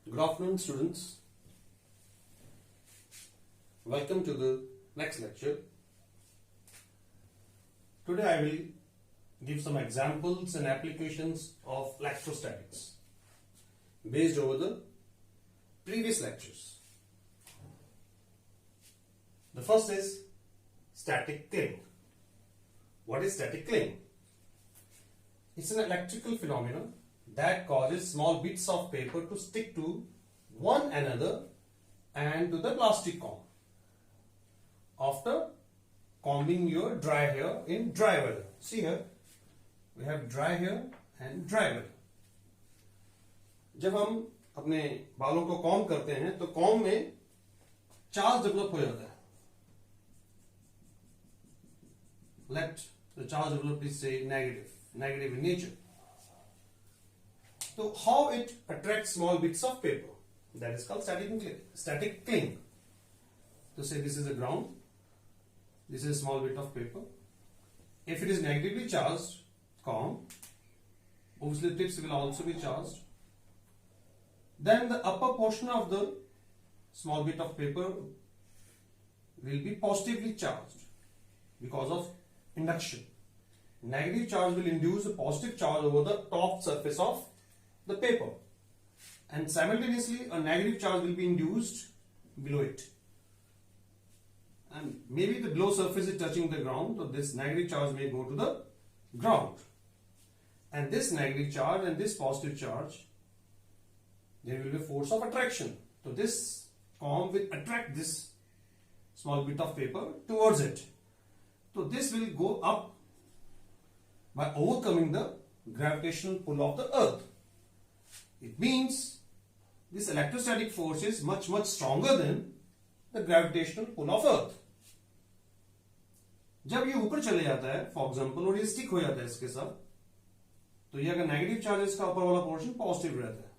Good afternoon, students. Welcome to the next lecture. Today I will give some examples and applications of electrostatics based over the previous lectures. The first is static cling. What is static cling? It's an electrical phenomenon that causes small bits of paper to stick to one another and to the plastic comb after combing your dry hair in dry weather. See here, we have dry hair and dry weather. जब हम अपने बालों को comb करते हैं तो comb में charge develop हो जाता है. Let the charge develop is say negative in nature. So how it attracts small bits of paper? That is called static cling. So say this is a ground. This is a small bit of paper. If it is negatively charged, comb, obviously the tips will also be charged. Then the upper portion of the small bit of paper will be positively charged because of induction. Negative charge will induce a positive charge over the top surface of the paper, and simultaneously a negative charge will be induced below it, and maybe the below surface is touching the ground, so this negative charge may go to the ground, and this negative charge and this positive charge, there will be a force of attraction. So this comb will attract this small bit of paper towards it. So this will go up by overcoming the gravitational pull of the earth. It means this electrostatic force is much stronger than the gravitational pull of earth. जब ये ऊपर चले जाता है for example और ये stick हो जाता है इसके साथ, तो ये अगर नेगेटिव चार्ज है इसका ऊपर वाला पोर्शन पॉजिटिव रहता है,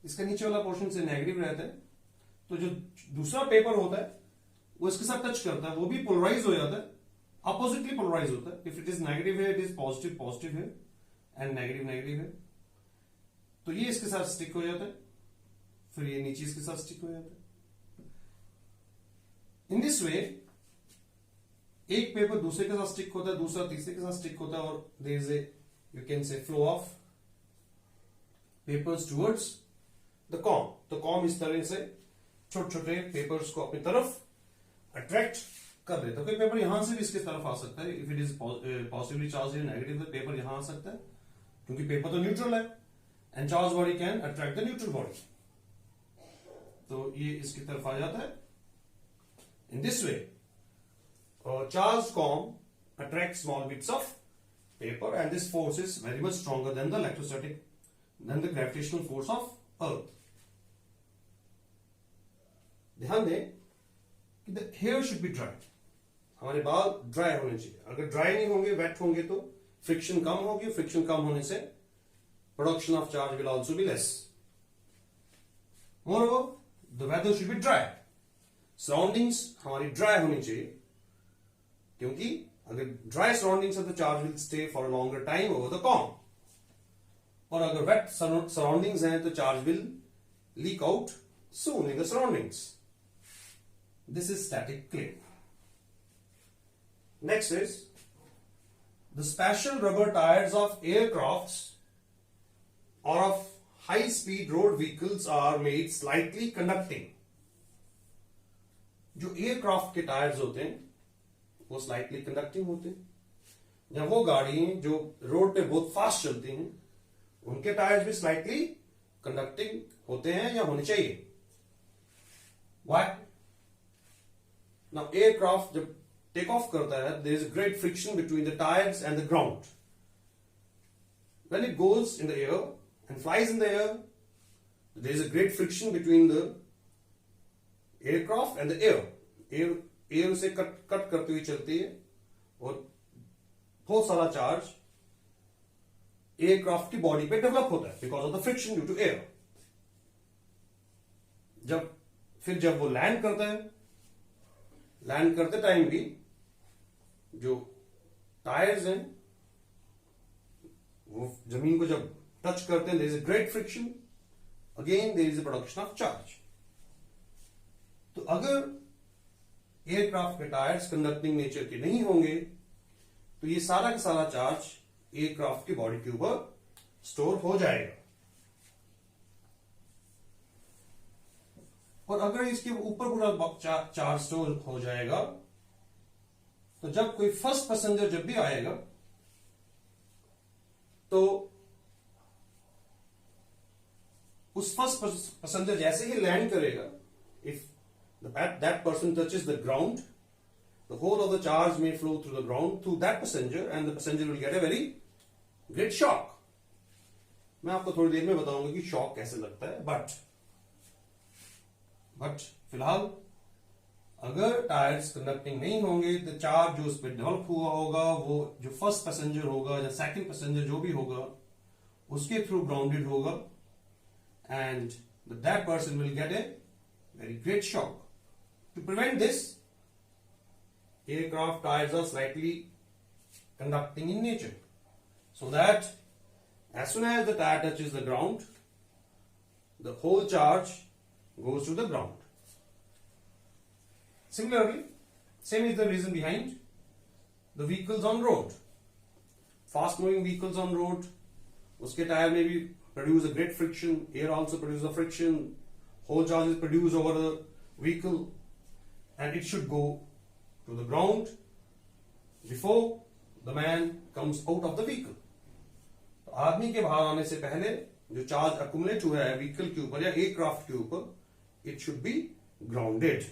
इसका नीचे वाला पोर्शन से नेगेटिव रहता है, तो जो दूसरा पेपर होता है वो इसके साथ टच करता है, वो भी पोलराइज हो जाता है, अपोजिटली पोलराइज होता है. इफ इट इज नेगेटिव है, इट इज पॉजिटिव है, एंड नेगेटिव है, तो ये इसके साथ स्टिक हो जाता है, फिर ये नीचे इसके साथ स्टिक हो जाता है. इन दिस वे एक पेपर दूसरे के साथ स्टिक होता है, दूसरा तीसरे के साथ स्टिक होता है, और there is a you can say flow of papers towards the comb. तो कॉम इस तरह से छोटे छोटे पेपर्स को अपनी तरफ अट्रैक्ट कर देता है. कोई पेपर यहां से भी इसके तरफ आ सकता है. If it is positively charge या नेगेटिव पेपर यहां आ सकता है, क्योंकि पेपर तो न्यूट्रल है, and charge body can attract the neutral body. तो ये इसकी तरफ आ जाता है. In this way charge com attracts small bits of paper, and this force is very much stronger than the gravitational force of earth. ध्यान दें कि the hair should be dry. हमारे बाल ड्राई होने चाहिए. अगर ड्राई नहीं होंगे, वेट होंगे, तो फ्रिक्शन कम होगी. फ्रिक्शन कम होने से production of charge will also be less. Moreover, the weather should be dry. Surroundings हमारी ड्राई होनी चाहिए, क्योंकि अगर ड्राई सराउंडिंग्स है तो charge will stay for a longer time over the comb, और अगर वेट सराउंडिंग्स हैं तो charge will leak out soon in the surroundings. This is static cling. Next is the special rubber tires of aircrafts or of high-speed road vehicles are made slightly conducting. जो aircraft के tyres होते हैं वो slightly conducting होते हैं. जब वो गाड़ी जो रोड पे बहुत फास्ट चलती हैं उनके टायर्स भी स्लाइटली कंडक्टिंग होते हैं या होने चाहिए. Why? Now एयरक्राफ्ट जब टेक ऑफ करता है, there is a great friction between the tires and the ground. When it goes in the air and flies in the air, there is a great friction between the aircraft and the air. Air से cut करती हुई चलती है, और बहुत सारा charge aircraft की body पे डेवलप होता है because of the friction due to air. जब वो लैंड करता है, लैंड करते टाइम भी जो टायर्स हैं वो जमीन को जब टच करते हैं, there is a great friction, again there is a production of charge. तो अगर एयरक्राफ्ट के टायर्स कंडक्टिंग नेचर के नहीं होंगे तो ये सारा का सारा चार्ज एयरक्राफ्ट की बॉडी के ऊपर स्टोर हो जाएगा, और अगर इसके ऊपर पूरा चार्ज स्टोर हो जाएगा तो जब कोई फर्स्ट पैसेंजर जब भी आएगा तो उस फर्स्ट पैसेंजर जैसे ही लैंड करेगा, if that person touches the ground, the whole of the charge may flow through the ground through that passenger and the passenger will get a very great shock. मैं आपको थोड़ी देर में बताऊंगा कि shock कैसे लगता है, बट फिलहाल अगर टायर्स कंडक्टिंग नहीं होंगे तो चार्ज जो उस पर डेवलप हुआ होगा वो जो फर्स्ट पैसेंजर होगा या सेकंड पैसेंजर जो भी होगा उसके थ्रू ग्राउंडेड होगा, and that person will get a very great shock. To prevent this, aircraft tires are slightly conducting in nature, so that as soon as the tire touches the ground, the whole charge goes to the ground. Similarly, same is the reason behind the vehicles on road. Fast moving vehicles on road, uske tire may be produce a great friction, air also produces a friction, whole charge is produced over the vehicle, and it should go to the ground before the man comes out of the vehicle. तो आदमी के बाहर आने से पहले जो charge accumulate हुआ है व्हीकल के ऊपर या एयरक्राफ्ट के ऊपर, it should be grounded.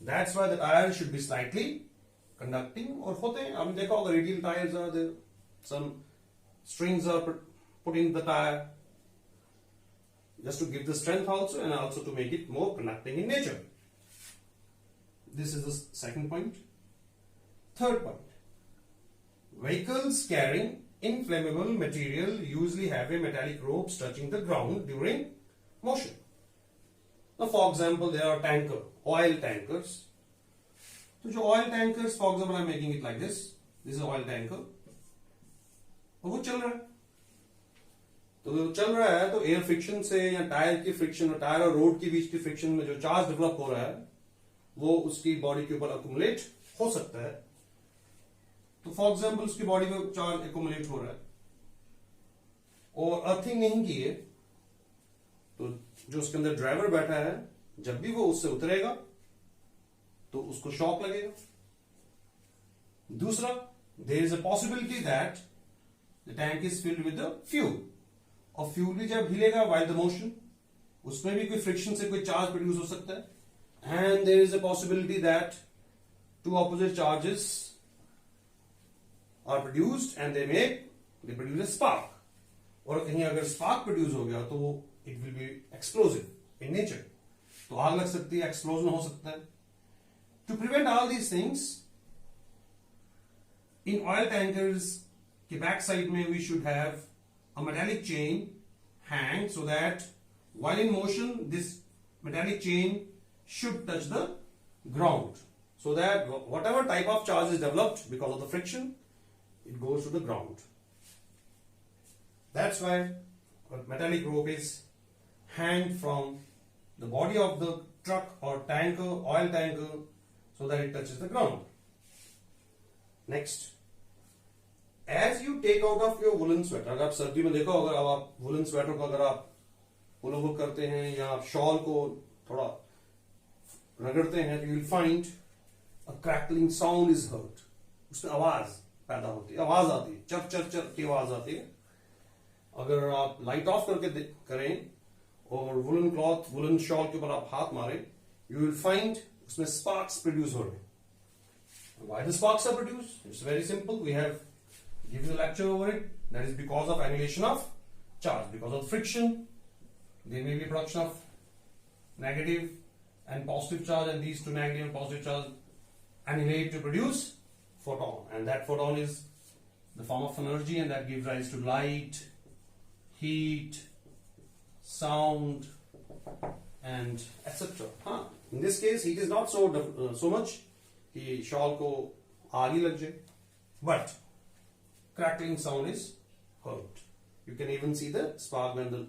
That's why the tire should be slightly conducting. और होते हैं, आपने देखा होगा radial tires are there, some strings are put in the tire just to give the strength also and also to make it more conducting in nature. This is the second point. Third point, vehicles carrying inflammable material usually have a metallic ropes touching the ground during motion. Now, for example, there are oil tankers. So, जो oil tankers, for example, I'm making it like this. This is an oil tanker. और वो चल रहा है. तो चल रहा है तो एयर फ्रिक्शन से या टायर की फ्रिक्शन और टायर और रोड के बीच की फ्रिक्शन में जो चार्ज डेवलप हो रहा है वो उसकी बॉडी के ऊपर अकुमुलेट हो सकता है. तो फॉर एग्जांपल उसकी बॉडी में चार्ज अकुमुलेट हो रहा है और अर्थिंग नहीं की है, तो जो उसके अंदर ड्राइवर बैठा है जब भी वो उससे उतरेगा तो उसको शॉक लगेगा. दूसरा, there is a possibility that the tank is filled with the fuel, और फ्यूल भी जब हिलेगा वाइल द मोशन उसमें भी कोई फ्रिक्शन से कोई चार्ज प्रोड्यूस हो सकता है, and there is a possibility that two opposite charges are produced and they produce a spark, और कहीं अगर spark produce हो गया तो it will be explosive in nature, तो आग लग सकती है, explosion हो सकता है. To prevent all these things, in oil tankers के back side में we should have a metallic chain hang so that while in motion this metallic chain should touch the ground, so that whatever type of charge is developed because of the friction, it goes to the ground. That's why a metallic rope is hanged from the body of the truck or tanker, oil tanker, so that it touches the ground. Next, as you take out of your woolen sweater, अगर आप सर्दी में देखो, अगर आप woollen sweater को अगर आप पुल ओवर करते हैं या आप शॉल को थोड़ा रगड़ते हैं तो you will find a crackling sound is heard. उसमें आवाज पैदा होती है, आवाज आती है, चर चर चर की आवाज आती है. अगर आप लाइट ऑफ करके करें और वुलन क्लॉथ, वुलन शॉल के ऊपर आप हाथ मारें, यू विल फाइंड उसमें स्पार्क्स प्रोड्यूस हो रहे हैं. Why the sparks are produced? It's very simple. We have given a lecture over it. That is because of annihilation of charge. Because of friction, there may be production of negative and positive charge, and these two negative and positive charge annihilate to produce photon, and that photon is the form of energy, and that gives rise to light, heat, sound, and etc. In this case, heat is not so much कि shawl को आग ही लग जाए, but crackling sound is heard. You can even see the spark when the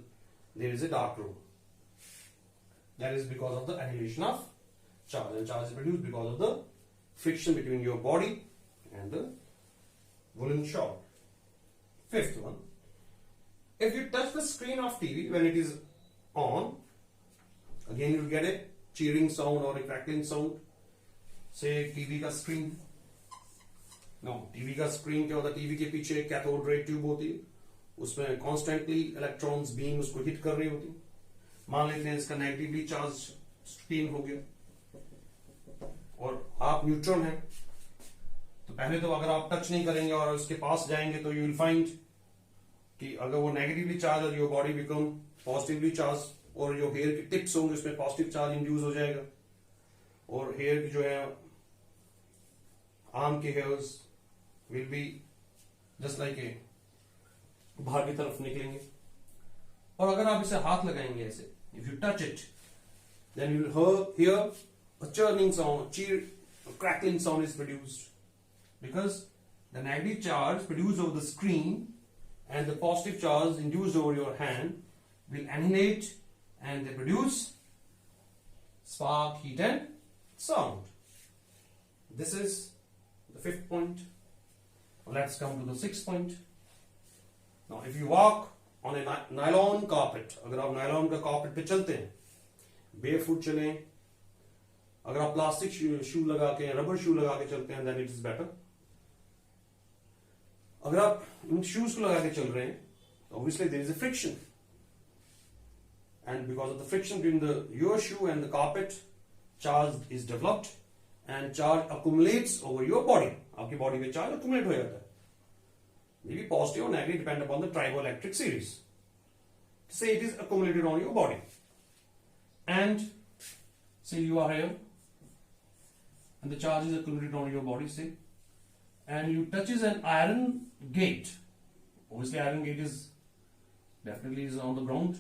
there is a dark room. That is because of the annihilation of charge, and charge is produced because of the friction between your body and the woolen shawl. Fifth one, if you touch the screen of TV when it is on, again you will get a cheering sound or a crackling sound. Say TV का screen, TV का screen क्या होता है, TV के पीछे cathode ray tube होती है, उसमें कॉन्स्टेंटली इलेक्ट्रॉन्स बीम उसको हिट कर रही होती है. मान लेते हैं इसका नेगेटिवली चार्ज स्क्रीन हो गया और आप न्यूट्रल हैं, तो पहले तो अगर आप टच नहीं करेंगे और उसके पास जाएंगे तो यू विल फाइंड कि अगर वो नेगेटिवली चार्ज और your body become positively charge, और जो हेयर के टिप्स होंगे उसमें पॉजिटिव चार्ज इंड्यूस हो जाएगा, और हेयर की जो है आर्म के hairs will be just like a बाहर की तरफ निकलेंगे. और अगर आप इसे हाथ लगाएंगे ऐसे, if you touch it, then you will hear a churning sound, crackling sound is produced because the negative charge produced over the screen and the positive charge induced over your hand will annihilate and they produce spark, heat and sound. This is the fifth point. Let's come to the sixth point. Now if you walk on a nylon carpet, अगर आप nylon का carpet पे चलते हैं, barefoot चलें, अगर आप plastic शू लगा के, रबर शू लगा के चलते हैं, देन इट इज बेटर. अगर आप इन शूज को लगा के चल रहे हैं, obviously there is a friction, and because of the friction between your shoe and the carpet, charge is developed and charge accumulates over your body. आपकी बॉडी में चार्ज अकुमुलेट हो जाता है, मे बी पॉजिटिव और negative depend upon the triboelectric series. Say it is accumulated on your body, and say you are here and the charge is accumulated on your body, say, and you touches an iron gate. Obviously iron gate is definitely is on the ground.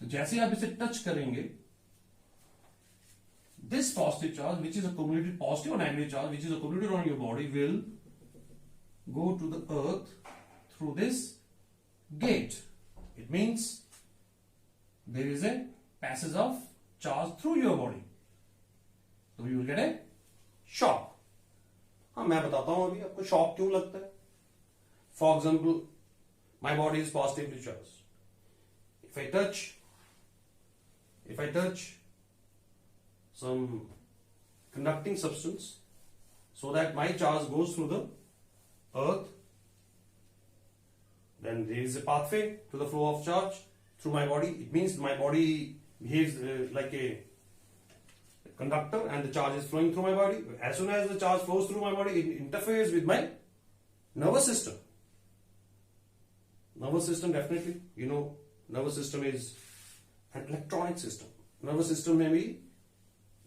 तो जैसे आप इसे touch करेंगे, this positive charge which is accumulated, positive or negative charge which is accumulated on your body will go to the earth through this gate. It means there is a passage of charge through your body, so you will get a shock. हाँ, मैं बताता हूं अभी आपको shock क्यों लगता है. For example, my body is positively charge. If I touch some conducting substance so that my charge goes through the earth, then there is a pathway to the flow of charge through my body. It means my body behaves like a conductor and the charge is flowing through my body. As soon as the charge flows through my body, it interferes with my nervous system. Nervous system, definitely, you know, nervous system is an electronic system. Nervous system में भी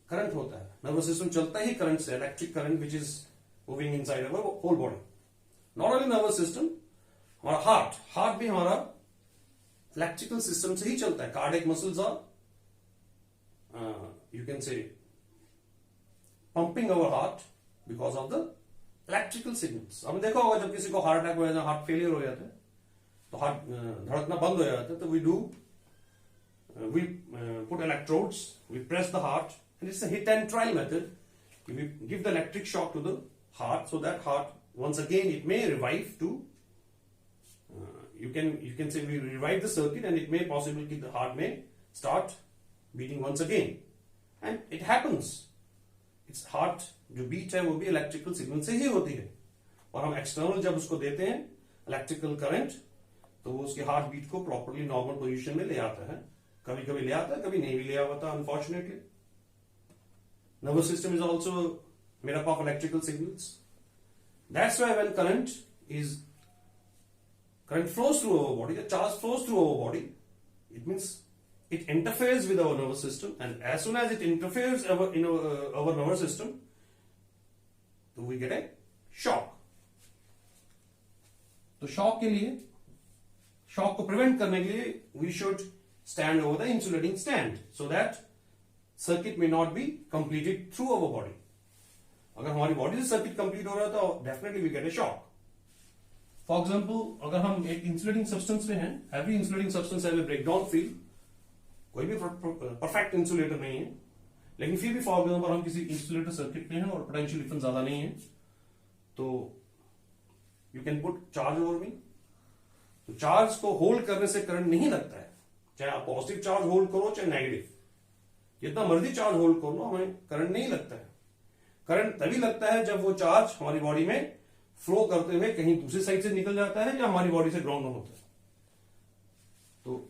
current होता है. Nervous system चलता ही current से, electric current which is moving inside our whole body. Not only nervous system, हमारा heart भी हमारा electrical system से ही चलता है. Cardiac muscles are you can say pumping our heart because of the electrical signals. आपने देखा होगा जब किसी को हार्ट अटैक हो जाता है, हार्ट फेलियर हो जाता है, तो हार्ट धड़कना बंद हो जाता है, तो we put electrodes, we press the heart, and it's a hit and trial method. We give the electric shock to the heart, so that heart once again it may revive to you can say we revive the circuit, and it may possibly the heart may start beating once again, and it happens. It's heart जो beat है वो भी electrical signal से ही होती है, और हम external जब उसको देते हैं इलेक्ट्रिकल करंट, तो वो उसके हार्ट बीट को प्रॉपरली नॉर्मल पोजीशन में ले आता है. कभी कभी ले आता है, कभी नहीं भी ले आता, unfortunately. Nervous system is also made up of electrical signals. That's why when current flows through our body, the charge flows through our body, it means it interferes with our nervous system, and as soon as it interferes in our nervous system, तो we get a shock. तो shock के लिए, shock को prevent करने के लिए, we should stand over the insulating stand so that circuit may not be completed through our body. अगर हमारी बॉडी से सर्किट कंप्लीट हो रहा है तो definitely we get a shock. For example अगर हम एक इंसुलेटिंग सब्सटेंस में हैं, every insulating substance have a breakdown field, कोई भी परफेक्ट इंसुलेटर नहीं है, लेकिन फिर भी फॉर एग्जाम्पल हम किसी इंसुलेटर सर्किट में हैं और पोटेंशियल डिफरेंस ज्यादा नहीं है, तो you can put charge over me. तो चार्ज को होल्ड करने से करंट नहीं लगता है, चाहे आप पॉजिटिव चार्ज होल्ड करो चाहे नेगेटिव, जितना मर्जी चार्ज होल्ड कर लो, हमें करंट नहीं लगता है। करंट तभी लगता है जब वो चार्ज हमारी बॉडी में फ्लो करते हुए कहीं दूसरी साइड से निकल जाता है या हमारी बॉडी से ग्राउंड ऑन होता है, तो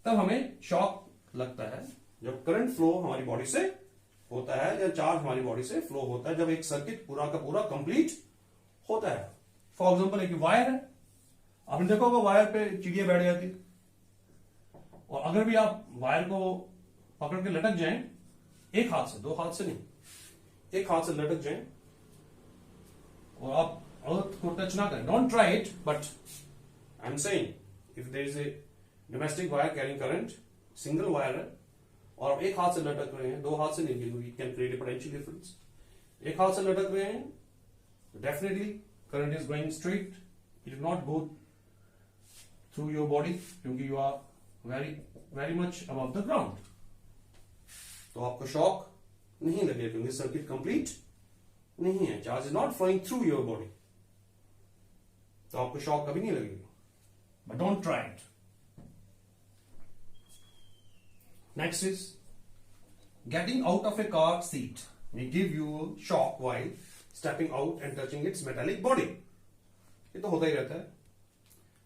तब हमें शॉक लगता है। जब करंट फ्लो हमारी बॉडी से होता है या चार्ज हमारी बॉडी से फ्लो होता है, जब एक सर्किट पूरा का पूरा कंप्लीट होता है। फॉर एग्जाम्पल एक वायर है, आपने देखा होगा वायर पे चिड़िया बैठ जाती, और अगर भी आप वायर को पकड़ के लटक जाएं, एक हाथ से, दो हाथ से नहीं, एक हाथ से लटक जाएं और आप अर्थ को टच ना करें, don't try it, but I am saying if there is a domestic wire carrying current, single wire है और आप एक हाथ से लटक रहे हैं, दो हाथ से नहीं, you can create a potential difference. एक हाथ से लटक रहे हैं, definitely current is going straight, it will not go through your body, क्योंकि you are very very much above the ground, तो आपको शॉक नहीं लगेगा क्योंकि सर्किट कंप्लीट नहीं है, charge is not flowing through your body, तो आपको शॉक कभी नहीं लगेगा, but don't try it. Next is getting out of a car seat may give you a shock while stepping out and touching its metallic body। ये तो होता ही रहता है।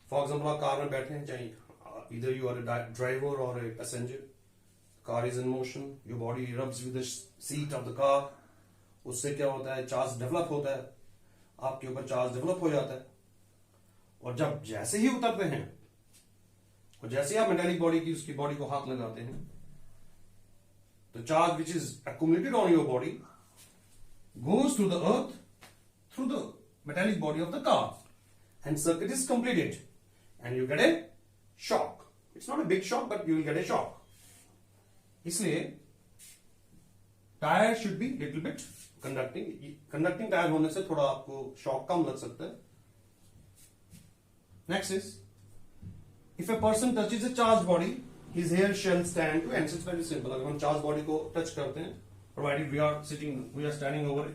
फॉर एग्जाम्पल आप कार में बैठे हैं, चाहे either you are a driver or a passenger, car is in motion, your body rubs with the seat of the car, उससे क्या होता है, चार्ज डेवलप होता है, आपके ऊपर चार्ज डेवलप हो जाता है, और जब जैसे ही उतरते हैं और जैसे ही आप मेटालिक बॉडी की उसकी बॉडी को हाथ लगाते हैं, the charge which is accumulated on your body goes to the earth through the metallic body of the car and circuit is completed and you get a shock। It's not a big shock but you will get a shock। इसलिए tyre should be little bit conducting tyre होने से थोड़ा आपको shock कम लग सकता है। Next is if a person touches a charged body his hair shall stand to answer। It's very simple। अगर हम चार्ज बॉडी को टच करते हैं, provided we are standing over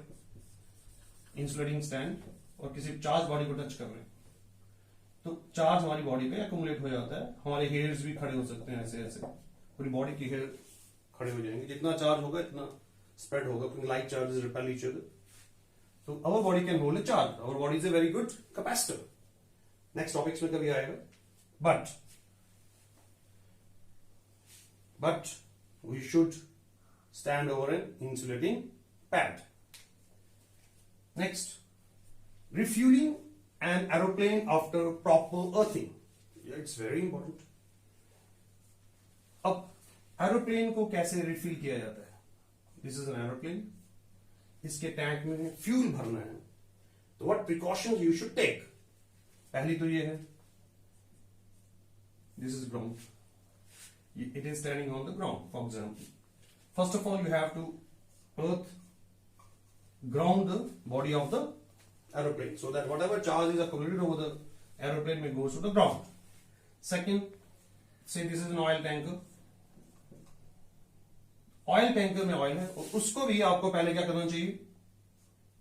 insulating stand और किसी चार्ज बॉडी को टच कर रहे हैं, तो चार्ज हमारी बॉडी पे एक्युमुलेट हो जाता है, हमारे हेयर्स भी खड़े हो सकते हैं, ऐसे ऐसे पूरी बॉडी की हेयर खड़े हो जाएंगे, जितना चार्ज होगा इतना स्प्रेड होगा, क्योंकि like charges repel each other, तो our body can hold a charge, our body is a very good capacitor. Next topics में कभी आएगा, but we should stand over an insulating pad। Next, refueling an aeroplane after proper earthing। Yeah, it's very important। अब aeroplane को कैसे refill किया जाता है? This is an aeroplane, इसके टैंक में फ्यूल भरना है, तो what precautions you should take? पहली तो ये है, this is ground, it is standing on the ground, for example। First of all you have to ground the body of the aeroplane so that whatever charge is accumulated over the aeroplane may goes to the ground। Second, say this is an oil tanker, oil tanker में oil है और उसको भी आपको पहले क्या करना चाहिए,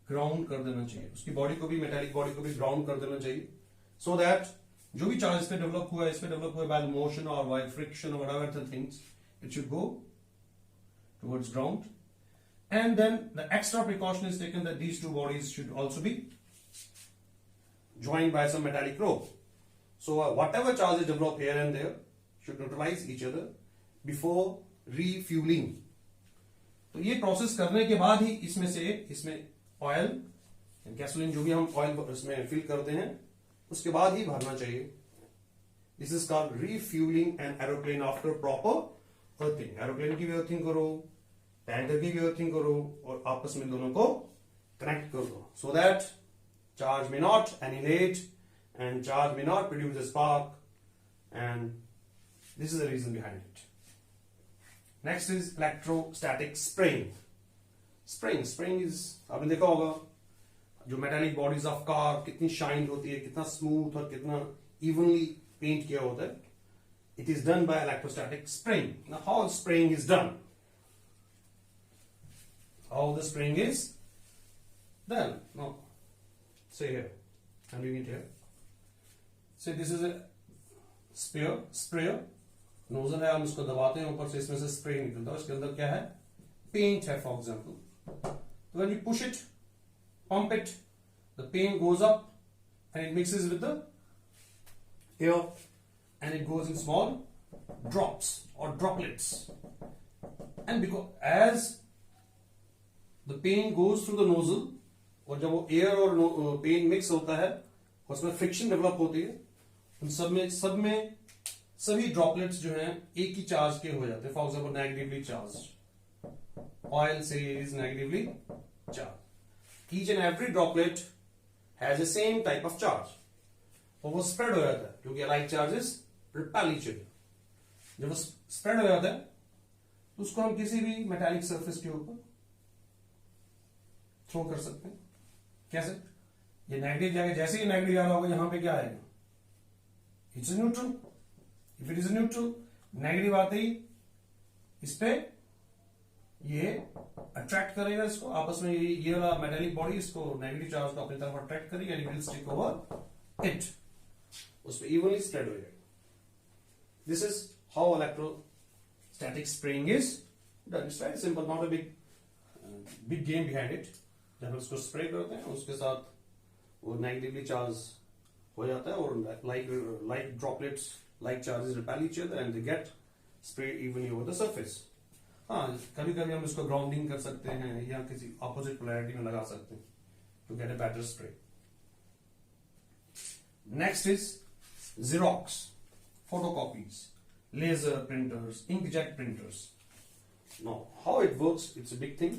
ग्राउंड कर देना चाहिए, उसकी बॉडी को भी, मेटालिक बॉडी को भी ग्राउंड कर देना चाहिए, so that जो भी चार्ज इस पे डेवलप हुआ है, इस पे डेवलप हुआ बाय मोशन और बाय फ्रिक्शन और whatever the things, it should go towards ground. And then the extra precaution is taken that these two bodies should also be joined by some metallic rope, so whatever charges develop here and there should neutralize each other before refueling। तो ये process करने के बाद ही इसमें oil gasoline जो भी हम oil इसमें फिल करते हैं उसके बाद ही भरना चाहिए। This is called refuelling an aeroplane after proper earthing. Aeroplane की भी अर्थिंग करो, टैंकर की भी अर्थिंग करो और आपस में दोनों को कनेक्ट कर दो, so that charge may not annihilate and charge may not produce a spark, and this is the reason behind it। Next is electrostatic spraying। Spraying is, आपने देखा होगा जो मेटालिक बॉडीज ऑफ कार कितनी shine होती है, कितना smooth और कितना इवनली पेंट किया होता है, it is done by electrostatic spraying. Now how spraying is done? How the spraying is done? No, say here, I'm doing it here. Say this is a sprayer, nozzle है, हम इसको दबाते हैं ऊपर से, इसमें से स्प्रे निकलता है, इसके अंदर क्या है, पेंट है फॉर एग्जाम्पल. तो when you push it, pump it, the paint goes up and it mixes with the air and it goes in small drops or droplets, and because as the paint goes through the nozzle, और जब वो air और paint mix होता है उसमें friction develop होती है, उन सब में सभी ड्रॉपलेट्स जो हैं एक ही चार्ज के हो जाते हैं. For example negatively charge, oil से is negatively charge. Each and every droplet has the same type of charge, और वो स्प्रेड हो जाता है क्योंकि alike charges repel each other. जब वो स्प्रेड हो जाता है तो उसको हम किसी भी मेटालिक सरफेस के ऊपर थ्रो कर सकते हैं. कैसे? ये नेगेटिव जाएगा, जैसे ही नेगेटिव आ रहा होगा यहां पे क्या आएगा, it's neutral. If it is neutral, negative आते ही इस पे ये अट्रैक्ट करेगा इसको आपस में, ये वाला मेटालिक बॉडी इसको नेगेटिव चार्ज को अपनी तरफ अट्रैक्ट करेगी and it will stick over it, उस पे इवनली स्प्रेड हो जाएगा. This is how electrostatic spraying is done. It's very simple, not a big game behind it. जब हम उसको स्प्रे करते हैं उसके साथ वो नेगेटिवली चार्ज हो जाता है और like droplets, like charges repel each other and they get sprayed evenly over the surface. हाँ, कभी कभी हम इसको ग्राउंडिंग कर सकते हैं या किसी ऑपोजिट पोलैरिटी में लगा सकते हैं to get a better spray. Next is Xerox, photocopies, laser printers, inkjet printers. Now, how it works, it's a big thing.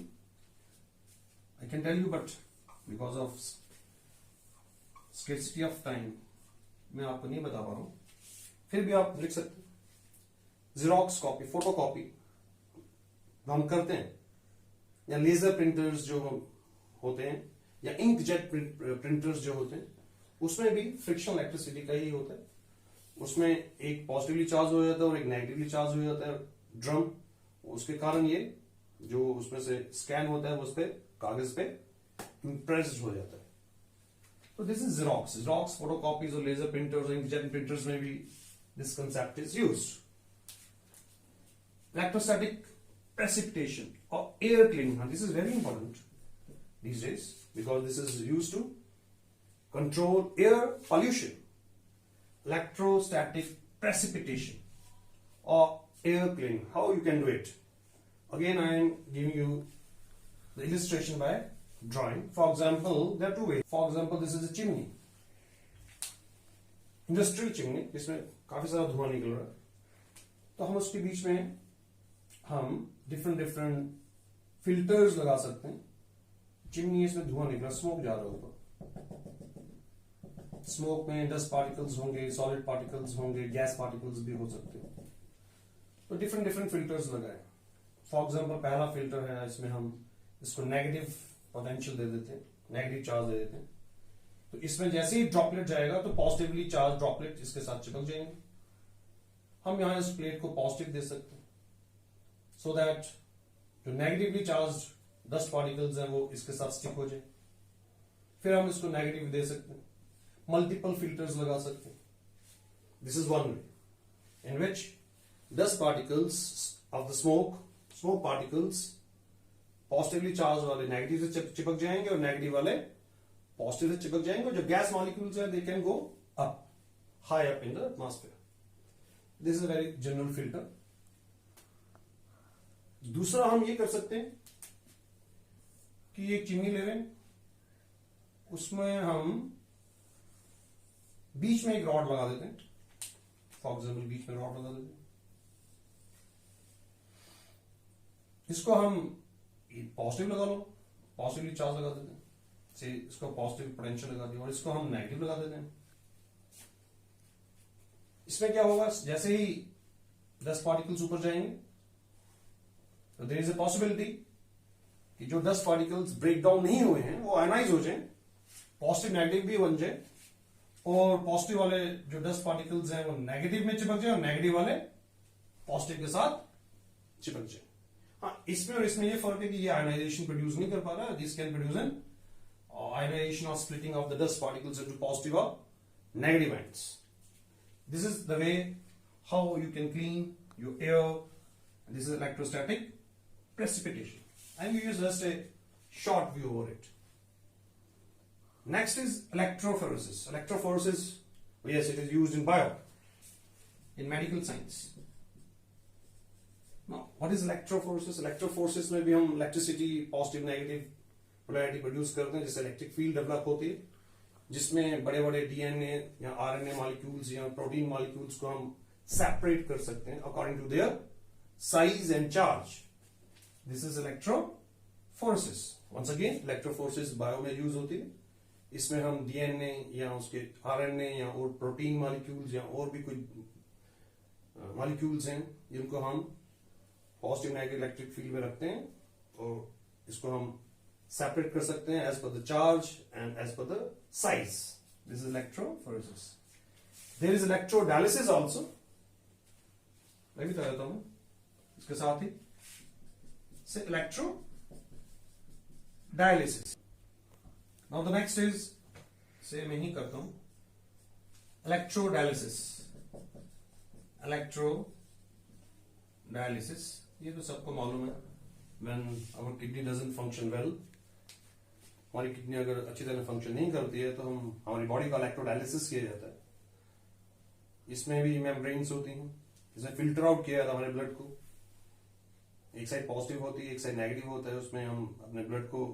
I can tell you, but because of scarcity of time, मैं आपको नहीं बता पा रहा हूं. फिर भी आप लिख सकते हैं. Xerox कॉपी, फोटो कॉपी हम करते हैं, या लेजर प्रिंटर्स जो होते हैं, या इंकजेट प्रिंटर्स जो होते हैं, उसमें भी फ्रिक्शन इलेक्ट्रिसिटी का ही होता है. उसमें एक पॉजिटिवली चार्ज हो जाता है और एक नेगेटिवली चार्ज हो जाता है ड्रम. उसके कारण ये जो उसमें से स्कैन होता है उस पे कागज पे इंप्रेस्ड हो जाता है. तो this is Xerox. Xerox photocopies और लेजर प्रिंटर्स और इंकजेट प्रिंटर्स में भी this concept is used. Electrostatic precipitation or air cleaning. Now, this is very important these days because this is used to control air pollution. Electrostatic precipitation or air cleaning. How you can do it? Again, I am giving you the illustration by drawing. For example, there are two ways. For example, this is a chimney. Industrial chimney. इसमें काफी सारा धुआं निकल रहा है. तो हम उसके बीच में हम डिफरेंट फिल्टर्स लगा सकते हैं. चिमनी, इसमें धुआं निकल रहा, स्मोक जा रहा है ऊपर. स्मोक में डस्ट पार्टिकल्स होंगे, सॉलिड पार्टिकल्स होंगे, गैस पार्टिकल्स भी हो सकते हैं. तो डिफरेंट फिल्टर्स लगाए. फॉर एग्जांपल पहला फिल्टर है, इसमें हम इसको नेगेटिव पोटेंशियल दे देते हैं, नेगेटिव चार्ज दे देते हैं. तो इसमें जैसे ही ड्रॉपलेट जाएगा तो पॉजिटिवली चार्ज ड्रॉपलेट इसके साथ चिपक जाएंगे. हम यहां इस प्लेट को पॉजिटिव दे सकते हैं सो दैट जो नेगेटिवली चार्ज डस्ट पार्टिकल्स हैं वो इसके साथ स्टिक हो जाए. फिर हम इसको नेगेटिव दे सकते हैं. मल्टीपल फिल्टर्स लगा सकते हैं. This is one way in which dust particles of the smoke particles positively charge वाले नेगेटिव से चिपक जाएंगे और नेगेटिव वाले पॉजिटिव से चिपक जाएंगे. जो गैस मॉलिक्यूल्स है they can go up, high up in the atmosphere. This is a very general filter. दूसरा हम ये कर सकते हैं कि एक चिमनी ले लें, उसमें हम बीच में एक रॉड लगा देते हैं. फॉर एग्जाम्पल बीच में रॉड लगा देते हैं. इसको हम पॉजिटिव लगा लो, पॉजिटिवली चार्ज लगा देते हैं. से इसको पॉजिटिव पोटेंशियल लगा दिया और इसको हम नेगेटिव लगा देते हैं. इसमें क्या होगा, जैसे ही 10 पार्टिकल्स ऊपर जाएंगे तो देयर इज अ पॉसिबिलिटी कि जो 10 पार्टिकल्स ब्रेक डाउन नहीं हुए हैं वो आयनाइज हो जाएं पॉजिटिव नेगेटिव भी बन जाए और पॉजिटिव वाले जो डस्ट पार्टिकल्स हैं वो नेगेटिव में चिपक जाए और नेगेटिव वाले पॉजिटिव के साथ चिपक जाए। हाँ, इसमें और इसमें ये फर्क है कि ये आयनाइजेशन प्रोड्यूस नहीं कर पा रहा, this can produce an ionization or splitting of the dust particles into positive or negative ions. This is the way how you can clean your air. This is electrostatic precipitation. And we use just a short view over it. Next is electrophoresis. Electrophoresis, yes, it is used in bio, in medical science. Now, what is electrophoresis? Electrophoresis में भी हम electricity, positive, negative polarity produce करते हैं, जिससे electric field develop होती है, जिसमें बड़े बड़े डीएनए या आरएनए मॉलिक्यूल्स या प्रोटीन मॉलिक्यूल्स को हम सेपरेट कर सकते हैं according to their size and charge. This is electrophoresis. Once again electrophoresis bio में यूज होती है. इसमें हम डीएनए या उसके आरएनए या और प्रोटीन मॉलिक्यूल्स या और भी कोई मॉलिक्यूल्स हैं जिनको हम पॉजिटिव नेगेटिव इलेक्ट्रिक फील्ड में रखते हैं और इसको हम separate कर सकते हैं as per the charge and as per the size. This is electrophoresis. There is electrodialysis also. मैं भी बता देता हूं इसके साथ ही से electrodialysis. Now the next is से मैं ही करता हूं electrodialysis. Electrodialysis ये तो सबको मालूम है. When our kidney doesn't function well, हमारी किडनी अगर अच्छी तरह फंक्शन नहीं करती है तो हम हमारी बॉडी का इलेक्ट्रोडायलिसिस किया जाता है. इसमें भी मेम्ब्रेन्स होती हैं, इसमें फिल्टर आउट किया जाता है हमारे ब्लड को. एक साइड पॉजिटिव होती है, एक साइड नेगेटिव होता है. उसमें हम अपने ब्लड को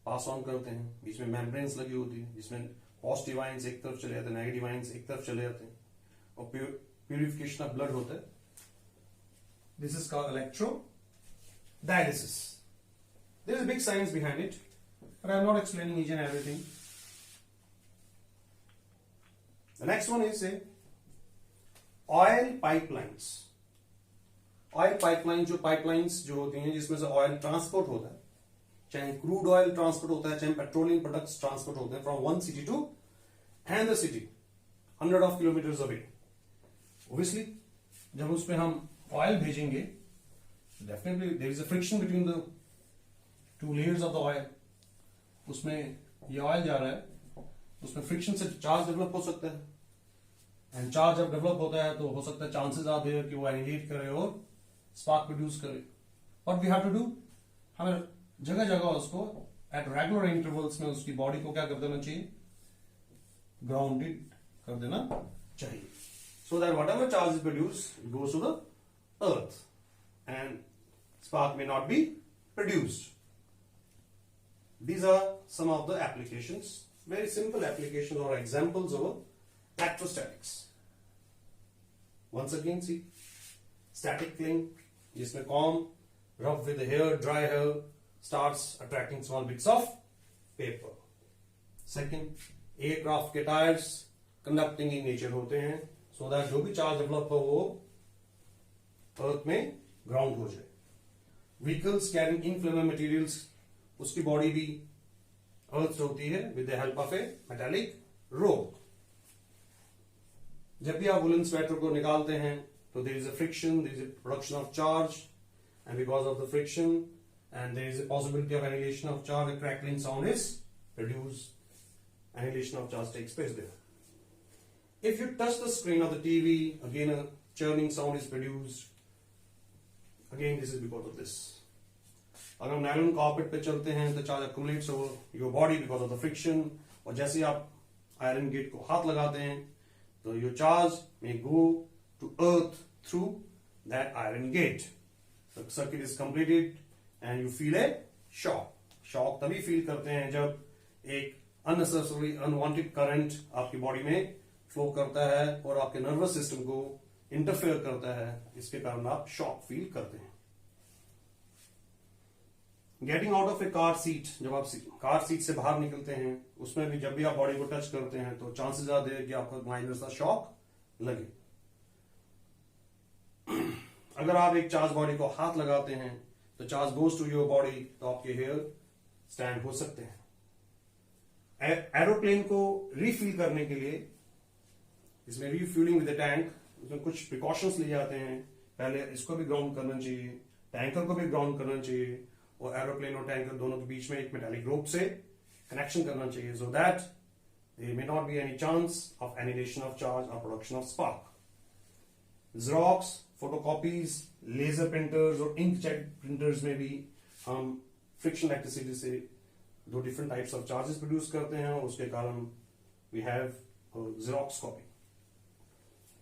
पास ऑन करते हैं. बीच में मेम्ब्रेन्स लगी होती है जिसमें पॉजिटिव आयंस एक तरफ चले जाते हैं, नेगेटिव आयंस एक तरफ चले जाते हैं और प्यूरिफिकेशन ऑफ ब्लड होता है. This is called electrodialysis. There is big science behind it, but I am not explaining each and everything. The next one is oil pipelines. Oil pipeline जो pipelines जो होती हैं जिसमें से ऑयल ट्रांसपोर्ट होता है, चाहे क्रूड ऑयल ट्रांसपोर्ट होता है चाहे पेट्रोलियम प्रोडक्ट्स ट्रांसपोर्ट होते हैं from one city to another city 100 of kilometers away. Obviously जब उसमें हम ऑयल भेजेंगे definitely there is a friction between the two layers of the oil. उसमें ये ऑयल जा रहा है, उसमें फ्रिक्शन से चार्ज डेवलप हो सकता है एंड चार्ज जब डेवलप होता है तो हो सकता है चांसेस आर देयर कि वो एनिलेट करे और स्पार्क प्रोड्यूस करे. What we have to do, हमें जगह जगह उसको एट रेगुलर इंटरवल्स में उसकी बॉडी को क्या कर देना चाहिए, ग्राउंडेड कर देना चाहिए, so that whatever charge is produce goes to the earth and spark may not be produced. These are some of the applications, very simple applications or examples of electrostatics. Once again, see static cling, जिसमें comb, rub with the hair, dry hair, starts attracting small bits of paper. Second, aircraft के tires conducting in nature होते हैं, so that जो भी charge develop हो वो earth में ground हो जाए. Vehicles carrying inflammable materials, उसकी बॉडी भी अर्थ से होती है with the help of a metallic rope. जब भी आप वुलन स्वेटर को निकालते हैं तो there is a friction, there is a production of charge and because of the friction and there is a possibility of annihilation of charge, a crackling sound is produced. Annihilation of charge takes place there. If you touch the screen of the TV, again a churning sound is produced. Again, this is because of this. अगर हम nylon carpet पे चलते हैं तो charge accumulates over your body because of the friction, और जैसे ही आप iron gate को हाथ लगाते हैं तो your charge may go to earth through that iron gate. The circuit is completed and you feel a shock. Shock तभी feel करते हैं जब एक अननेसेसरी अनवांटेड करंट आपकी बॉडी में फ्लो करता है और आपके नर्वस सिस्टम को इंटरफेयर करता है. इसके कारण आप शॉक फील करते हैं. Getting out of a car seat, जब आप कार सीट से बाहर निकलते हैं उसमें भी जब भी आप बॉडी को टच करते हैं तो चांसेस ज्यादा है कि आपको माइनर सा शॉक लगे. अगर आप एक चार्ज बॉडी को हाथ लगाते हैं तो charge goes to your body तो आपके हेयर स्टैंड हो सकते हैं. एरोप्लेन को रिफिल करने के लिए, इसमें रिफ्यूलिंग विद द टैंक, उसमें कुछ प्रिकॉशंस लिए जाते हैं। पहले इसको भी ग्राउंड करना चाहिए, टैंकर को भी ग्राउंड करना चाहिए, और एरोप्लेन और टैंकर दोनों के बीच में एक मेटालिक रोप से कनेक्शन करना चाहिए, so that there may not be any chance of annihilation of charge और production of spark. Xerox, photocopies, laser printers और इंकजेट प्रिंटर्स में भी हम फ्रिक्शन इलेक्ट्रिसिटी से दो different types of charges produce करते हैं, और उसके कारण we have Xerox copy.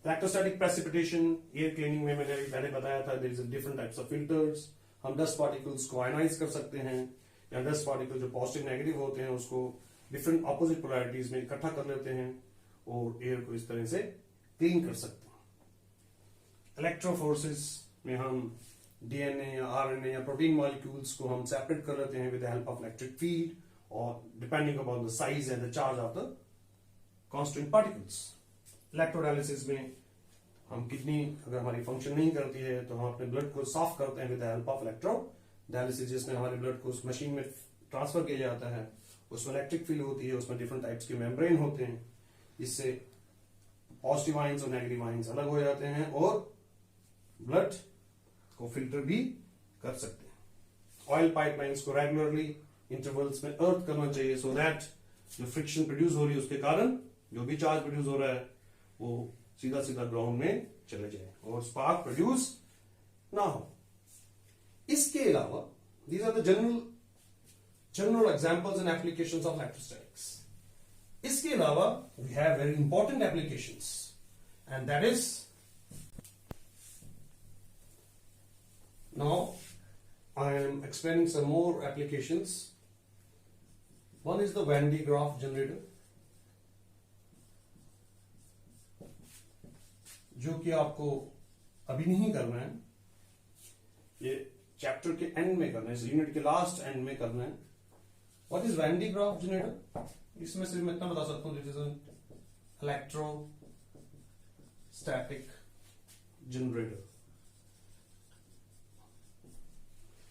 Electrostatic precipitation, air cleaning में मैंने पहले बताया था, there is different types of filters. हम डस्ट पार्टिकल्स को आयनाइज कर सकते हैं, या डस्ट पार्टिकल जो पॉजिटिव नेगेटिव होते हैं उसको डिफरेंट ऑपोजिट पोलैरिटीज में इकट्ठा कर लेते हैं और एयर को इस तरह से क्लीन कर सकते हैं। इलेक्ट्रोफोर्सेस में हम डीएनए या आरएनए या प्रोटीन मॉलिक्यूल्स को हम सेपरेट कर लेते हैं with the help of electric field, और depending upon the size and the charge of the constant particles. Electrodialysis में हम किडनी अगर हमारी फंक्शन नहीं करती है तो हम अपने ब्लड को साफ करते हैं with the help of electrodialysis, जिसमें हमारे ब्लड को उस मशीन में ट्रांसफर किया जाता है। उसमें इलेक्ट्रिक फील्ड होती है, उसमें डिफरेंट टाइप्स के मेम्ब्रेन होते हैं, इससे पॉजिटिव आयंस और नेगेटिव आयंस अलग हो जाते हैं, और ब्लड को फिल्टर भी कर सकते हैं। ऑयल पाइपलाइंस को रेगुलरली इंटरवल्स में अर्थ करना चाहिए, सो दैट जो फ्रिक्शन प्रोड्यूस हो रही है उसके कारण जो भी चार्ज प्रोड्यूस हो रहा है वो सीधा सीधा ग्राउंड में चले जाए और स्पार्क प्रोड्यूस ना हो। इसके अलावा these are the general examples and applications of electrostatics. इसके अलावा we have very important applications, and that is, now I am explaining some more applications. One is the Van de Graaff generator, जो कि आपको अभी नहीं करना है, ये चैप्टर के एंड में करना है, इस यूनिट के लास्ट एंड में करना है। What is Van de Graaff generator? इसमें सिर्फ मैं इतना बता सकता हूं, this is N electrostatic generator.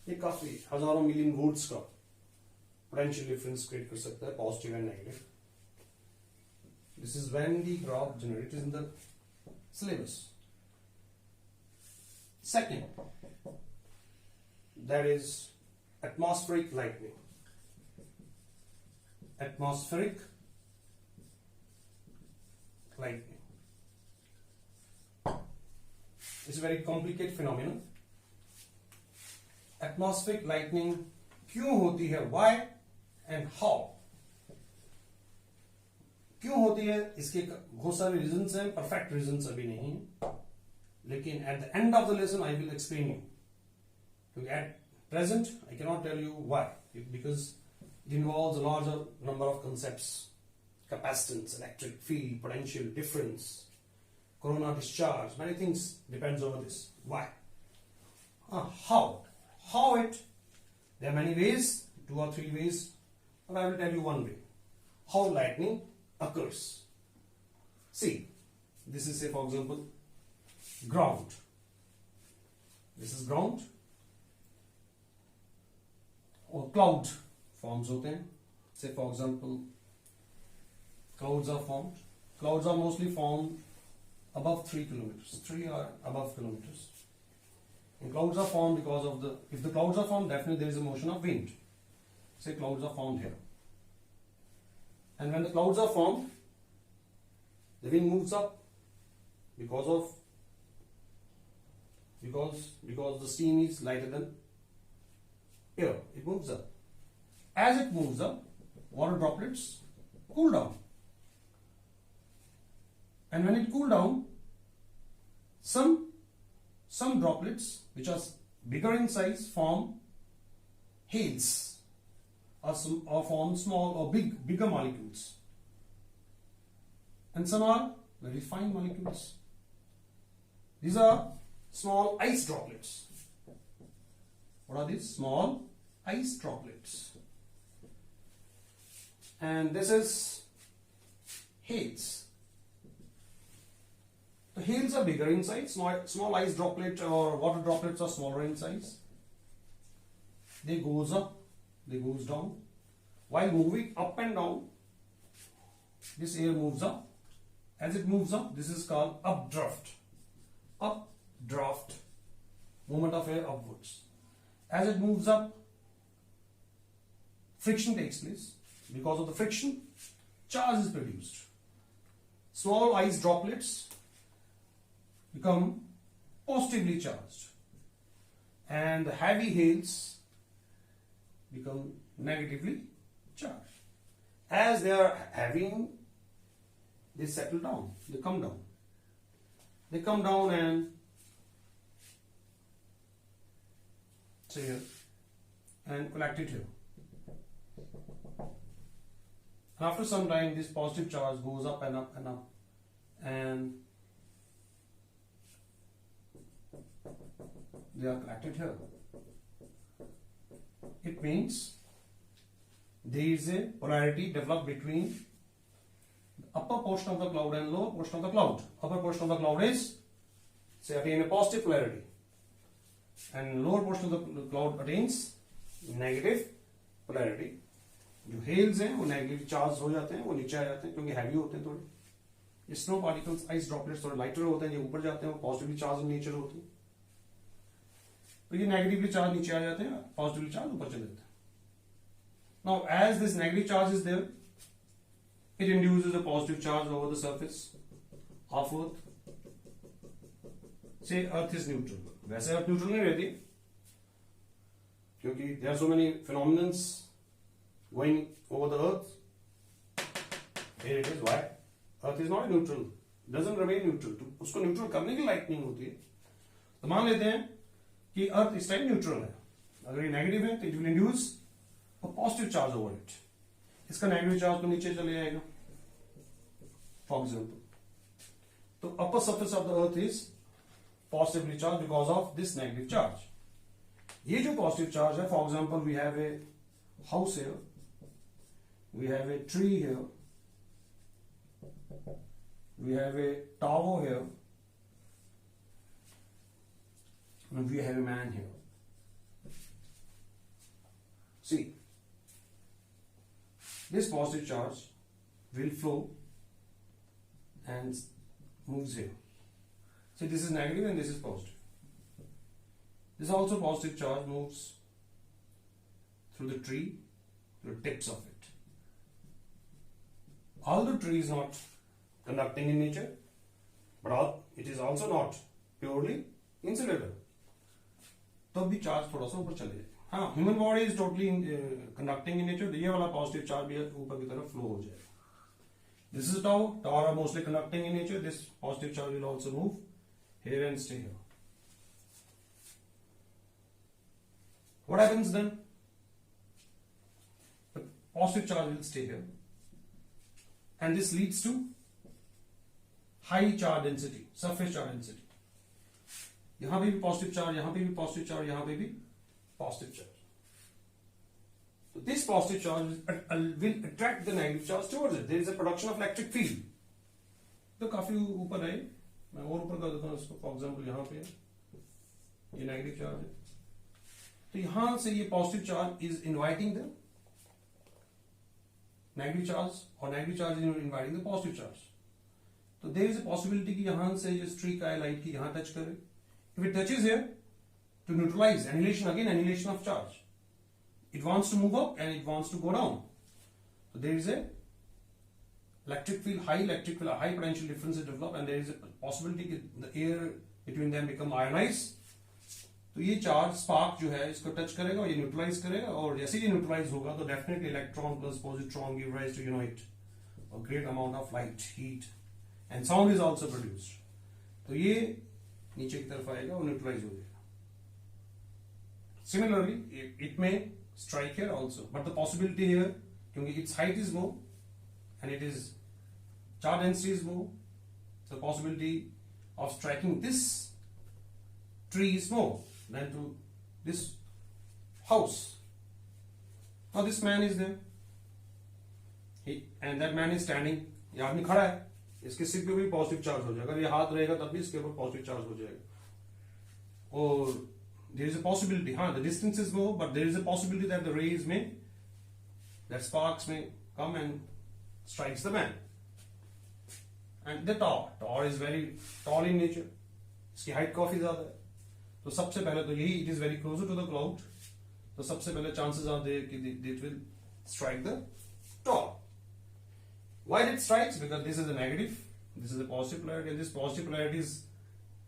ये काफी हजारों मिलियन वोल्ट्स का पोटेंशियल डिफरेंस क्रिएट कर सकता है, positive and negative. This is Van de Graaff generator in the syllabus. Second, that is atmospheric lightning. Atmospheric lightning. It's a very complicated phenomenon. Atmospheric lightning क्यों होती है, why and how? क्यों होती है, इसके बहुत सारे रीजंस हैं, परफेक्ट रीजंस अभी नहीं है, लेकिन at the end of the lesson I will explain you. At present I can not tell you why, because it involves a larger number of concepts, capacitance, electric field, potential difference, corona discharge, many things depends over this. Why, how it, there are many ways, 2 or 3 ways, but I will tell you one way how lightning occurs. See, this is, say for example, ground. This is ground, or cloud forms होते हैं. Say for example, clouds are formed. Clouds are mostly formed above 3 kilometers, 3 or above kilometers. And clouds are formed because of if the clouds are formed, definitely there is a motion of wind. Say clouds are formed here. And when the clouds are formed, the wind moves up because the steam is lighter than air. It moves up. As it moves up, water droplets cool down. And when it cool down, some droplets which are bigger in size form hails, or form small or bigger molecules, and some are very fine molecules. These are small ice droplets. What are these? Small ice droplets. And this is hails. The hails are bigger in size. Small ice droplet or water droplets are smaller in size. They goes up, they goes down. While moving up and down, this air moves up. As it moves up, this is called updraft. Updraft, movement of air upwards. As it moves up, friction takes place. Because of the friction, charge is produced. Small ice droplets become positively charged, and the heavy hails become negatively charged. As they are having, they settle down, they come down. They come down and say here and collect it here. And after some time, this positive charge goes up and up and up, and they are collected here. It means there is a polarity developed between the upper portion of the cloud and lower portion of the cloud. Upper portion of the cloud is, say, attain a positive polarity, and lower portion of the cloud attains negative polarity. जो हेल्स हैं वो negative charge हो जाते हैं, वो नीचे आ जाते हैं क्योंकि हैवी होते हैं थोड़े. ये स्नो पार्टिकल्स, आइस ड्रॉपलेट्स थोड़े लाइटर होते हैं, जो ऊपर जाते हैं वो पॉजिटिवली चार्ज इन नेचर होते हैं. तो ये नेगेटिवली चार्ज नीचे आ जाते हैं, पॉजिटिवली चार्ज ऊपर चले जाते हैं. Now as this negative charge is there, it induces a positive charge over the surface of Earth. Say Earth is neutral. वैसे Earth neutral नहीं रहती क्योंकि there are so many phenomena going over the Earth. Here it is. Why? Earth is not neutral. Doesn't remain neutral. तो उसको neutral करने की लायक नहीं होती है. तो मान लेते हैं कि Earth इस टाइम neutral है. अगर ये negative है तो it will induce a positive charge over it. इसका नेगेटिव चार्ज तो नीचे चले जाएगा. फॉर एग्जाम्पल, तो upper surface of the earth is positively charge because of this negative charge. ये जो पॉजिटिव चार्ज है, for example we have a house here, we have a tree here, we have a tower here, and we have a man here. See, this positive charge will flow and moves here. So this is negative and this is positive. This also positive charge moves through the tree, through the tips of it. Although tree is not conducting in nature, but it is also not purely insulator. तो भी charge थोड़ा सा ऊपर चले जाए. हाँ, human body is totally conducting in nature, ये वाला पॉजिटिव चार्ज भी ऊपर की तरफ फ्लो हो जाएगा. This is tow, tower are mostly conducting in nature. This positive charge will also move here and stay here. What happens then? The positive charge will stay here and this leads to high charge density, surface charge density. यहां पे भी positive charge, यहां पे भी positive charge, यहां पे भी positive charge. So this positive charge will attract the negative charge towards it. There is a production of electric field. तो काफी ऊपर है, मैं और ऊपर कर देता हूँ इसको. फॉर एग्जाम्पल यहाँ पे ये नेगेटिव चार्ज है, तो यहां से ये positive charge is inviting the negative charge और negative charge is inviting the positive charge. तो देयर इज अ पॉसिबिलिटी कि यहां से जो स्ट्रीक है लाइट की यहां टच करे. If it touches here, to neutralize annihilation, again annihilation of charge, it wants to move up and it wants to go down. So there is a electric field, high electric field, high potential difference is developed, and there is a possibility that the air between them become ionized. तो ये charge spark जो है इसको touch करेगा और ये neutralise करेगा, और जैसे ये न्यूट्रलाइज होगा तो definitely electron plus positron give rise to unite a great amount of light, heat, and sound is also produced. तो ये नीचे की तरफ आएगा और न्यूट्रलाइज हो जाएगा. Similarly, it may strike here also, but the possibility here, because its height is more and it is charge density is more, so the possibility of striking this tree is more than to this house. Now this man is there, and that man is standing. ये आदमी खड़ा है, इसके सिर पे भी positive charge हो जाएगा. अगर ये हाथ रहेगा तब भी इसके ऊपर पॉजिटिव चार्ज हो जाएगा. और there is a possibility, the distance is more, but there is a possibility that the rays may, that sparks may come and strikes the man. And the tower is very tall in nature, इसकी height काफी ज्यादा है। तो सबसे पहले तो यही, it is very closer to the cloud, तो सबसे पहले चांसेस आर देयर कि it will strike the tower. Why it strikes? Because this is a negative, this is a positive polarity, and this positive polarity is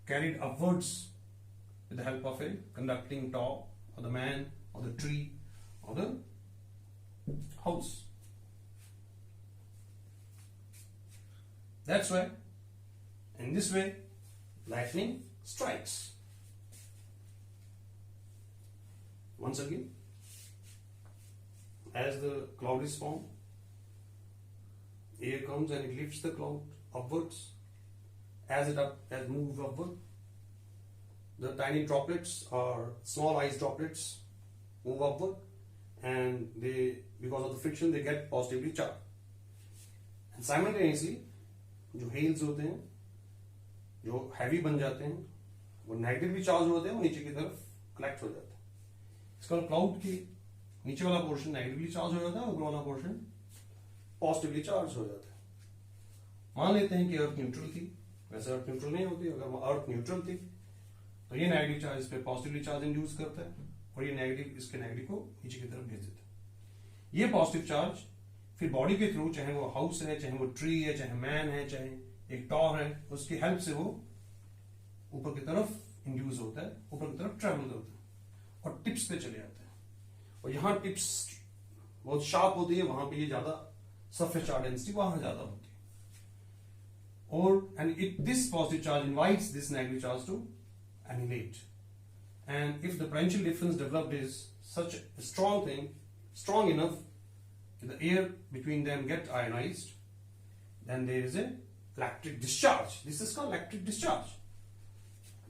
carried upwards with the help of a conducting top, or the man, or the tree, or the house. That's why, in this way, lightning strikes. Once again, as the cloud is formed, air comes and it lifts the cloud upwards. As it moves upward, the tiny droplets or small ice droplets move upward, and they, because of the friction, they get positively charged. And simultaneously, जो hails होते हैं, जो heavy बन जाते हैं, वो negatively charged होते हैं, वो नीचे की तरफ collect हो जाते हैं। इसका क्लाउड की नीचे वाला पोर्शन नेगेटिवली चार्ज हो जाता है, ऊपर वाला पोर्शन पॉजिटिवली चार्ज हो जाता है। मान लेते हैं कि अर्थ न्यूट्रल थी, वैसे अर्थ न्यूट्रल नहीं होती, अगर अर्थ न्यूट्रल थी तो ये नेगेटिव चार्ज इस पे पॉजिटिवली चार्ज इंड्यूस करता है, और ये नेगेटिव इसके नेगेटिव को नीचे की तरफ भेज देता है। ये पॉजिटिव चार्ज फिर बॉडी के थ्रू, चाहे वो हाउस है, चाहे वो ट्री है, चाहे मैन है, चाहे एक टॉर है, उसकी हेल्प से वो ऊपर की तरफ इंड्यूस होता है, ऊपर की तरफ ट्रेवल करता है और टिप्स पे चले जाता है। और यहाँ टिप्स बहुत शार्प होती है, वहां पे ये ज्यादा surface charge density वहां ज्यादा होती है। और this positive charge invites this negative charge to annihilate, and if the potential difference developed is such a strong thing, strong enough that the air between them get ionized, then there is a electric discharge. This is called electric discharge.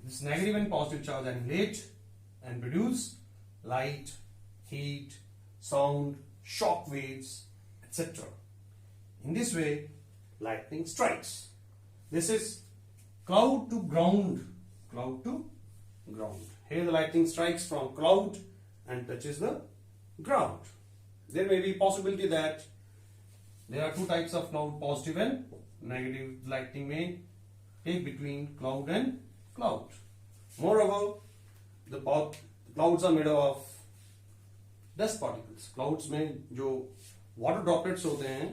This negative and positive charge annihilate and produce light, heat, sound, shock waves, etc. In this way, lightning strikes. This is cloud to ground. Cloud to ground. Here the lightning strikes from cloud and touches the ground. There may be possibility that there are two types of cloud, positive and negative. Lightning may take between cloud and cloud. Moreover, the clouds are made of dust particles. Clouds में जो water droplets होते हैं,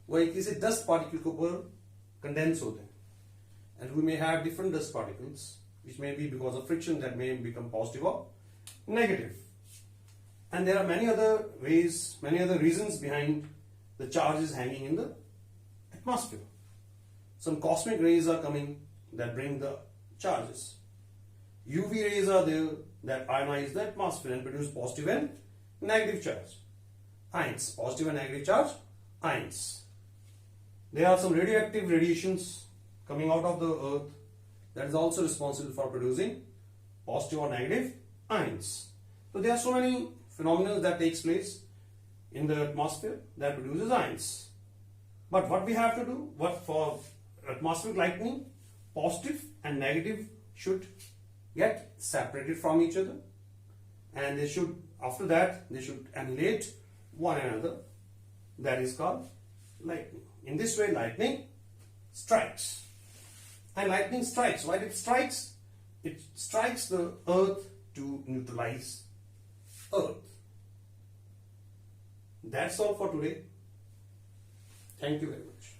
वो एक किसी dust particle के ऊपर condense होते हैं, and we may have different dust particles which may be because of friction that may become positive or negative. And there are many other ways, many other reasons behind the charges hanging in the atmosphere. Some cosmic rays are coming that bring the charges. UV rays are there that ionize the atmosphere and produce positive and negative charge. Ions, positive and negative charge, ions. There are some radioactive radiations coming out of the earth that is also responsible for producing positive or negative ions. So there are so many phenomena that takes place in the atmosphere that produces ions. But what we have to do, what for atmospheric lightning, positive and negative should get separated from each other, and they should, after that, they should annihilate one another. That is called lightning. In this way, lightning strikes. And lightning strikes. While it strikes the earth to neutralize earth. That's all for today. Thank you very much.